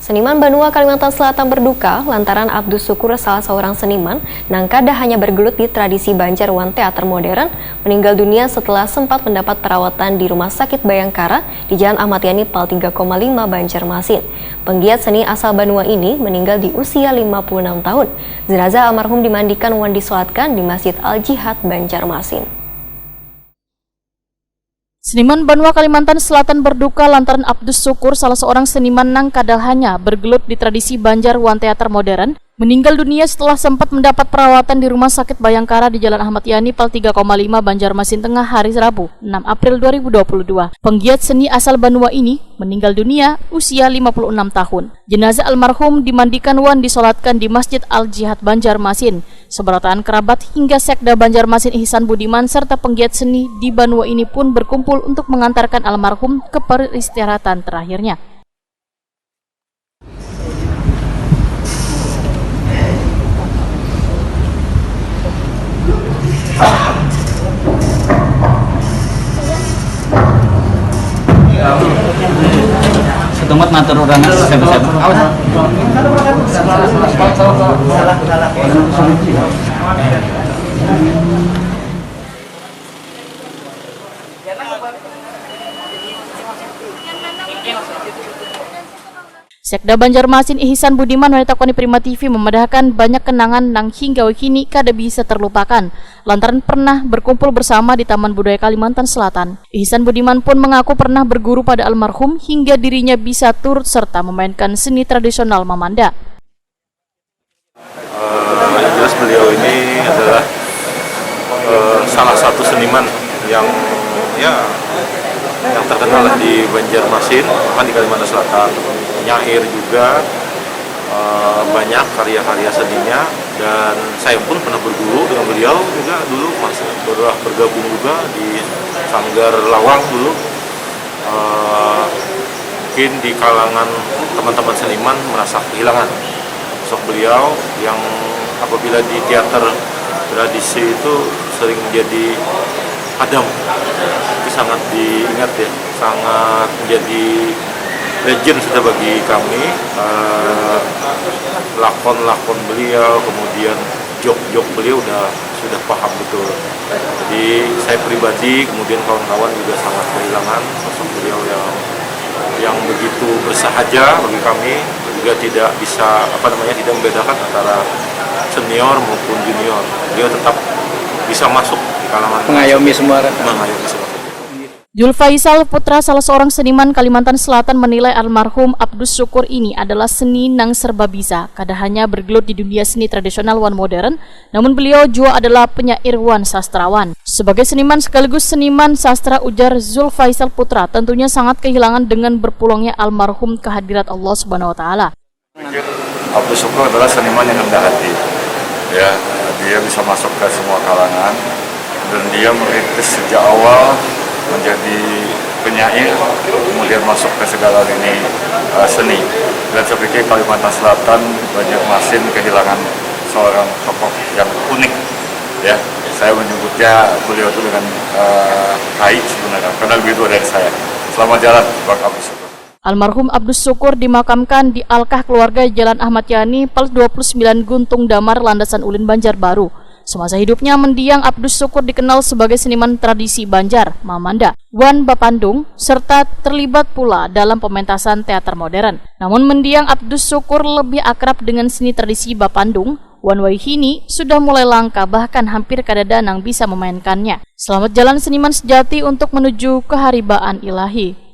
Seniman Banua, Kalimantan Selatan berduka lantaran Abdus Syukur, salah seorang seniman nang kada hanya bergelut di tradisi Banjarwan teater modern, meninggal dunia setelah sempat mendapat perawatan di Rumah Sakit Bayangkara di Jalan Ahmad Yani Pal 3,5 Banjarmasin. Penggiat seni asal Banua ini meninggal di usia 56 tahun. Jenazah almarhum dimandikan dan disolatkan di Masjid Al-Jihad Banjarmasin. Seniman Banua, Kalimantan Selatan berduka lantaran Abdus Syukur, salah seorang seniman nang kadal hanya bergelut di tradisi Banjarwan teater modern, meninggal dunia setelah sempat mendapat perawatan di Rumah Sakit Bayangkara di Jalan Ahmad Yani Pal 3,5 Banjarmasin Tengah hari Rabu, 6 April 2022. Penggiat seni asal Banua ini meninggal dunia usia 56 tahun. Jenazah almarhum dimandikan dan disolatkan di Masjid Al-Jihad Banjarmasin. Seberatan kerabat hingga Sekda Banjarmasin Ihsan Budiman serta penggiat seni di Banua ini pun berkumpul untuk mengantarkan almarhum ke peristirahatan terakhirnya. Setempat matur urangan siapa-siapa. Sekda Banjarmasin Ihsan Budiman menitakoni Prima TV memedahkan banyak kenangan nang hingga kini kada bisa terlupakan lantaran pernah berkumpul bersama di Taman Budaya Kalimantan Selatan. Ihsan Budiman pun mengaku pernah berguru pada almarhum hingga dirinya bisa turut serta memainkan seni tradisional Mamanda. Yang jelas beliau ini adalah salah satu seniman yang terkenal di Banjarmasin, bahkan di Kalimantan Selatan. Penyair juga, banyak karya-karya seninya, dan saya pun pernah berguru dengan beliau juga dulu, pernah bergabung juga di Sanggar Lawang dulu. Mungkin di kalangan teman-teman seniman merasa kehilangan sosok beliau yang apabila di teater tradisi itu sering menjadi adam, itu sangat diingat ya, sangat menjadi legend sudah bagi kami. Lakon-lakon beliau, kemudian jok-jok beliau sudah paham betul. Jadi saya pribadi, kemudian kawan-kawan juga sangat kehilangan sosok beliau yang begitu bersahaja bagi kami, juga tidak bisa tidak membedakan antara senior maupun junior. Beliau tetap bisa masuk di kalangan Mengayomi semua. Julfaisal Putra, salah seorang seniman Kalimantan Selatan, menilai almarhum Abdus Syukur ini adalah seni nang serba bisa, kada hanya bergelut di dunia seni tradisional wan modern, namun beliau juga adalah penyair wan sastrawan. Sebagai seniman sekaligus seniman sastra, ujar Julfaisal Putra, tentunya sangat kehilangan dengan berpulangnya almarhum kehadirat Allah Subhanahu wa taala. Abdus Syukur adalah seniman yang rendah hati. Ya, dia bisa masuk ke semua kalangan dan dia merintis sejak awal menjadi penyair, kemudian masuk ke segala lini seni. Dan saya pikir Kalimantan Selatan, Banjarmasin kehilangan seorang tokoh yang unik. Ya, saya menyebutnya beliau itu dengan baik sebenarnya, karena begitu dari saya. Selamat jalan buat Abdus Syukur. Almarhum Abdus Syukur dimakamkan di Alkah Keluarga Jalan Ahmad Yani, Pal 29 Guntung Damar, Landasan Ulin, Banjarbaru. Semasa hidupnya mendiang Abdus Syukur dikenal sebagai seniman tradisi Banjar, Mamanda, wan Bapandung, serta terlibat pula dalam pementasan teater modern. Namun mendiang Abdus Syukur lebih akrab dengan seni tradisi Bapandung, wan Waihini sudah mulai langka, bahkan hampir kada ada yang bisa memainkannya. Selamat jalan seniman sejati untuk menuju keharibaan ilahi.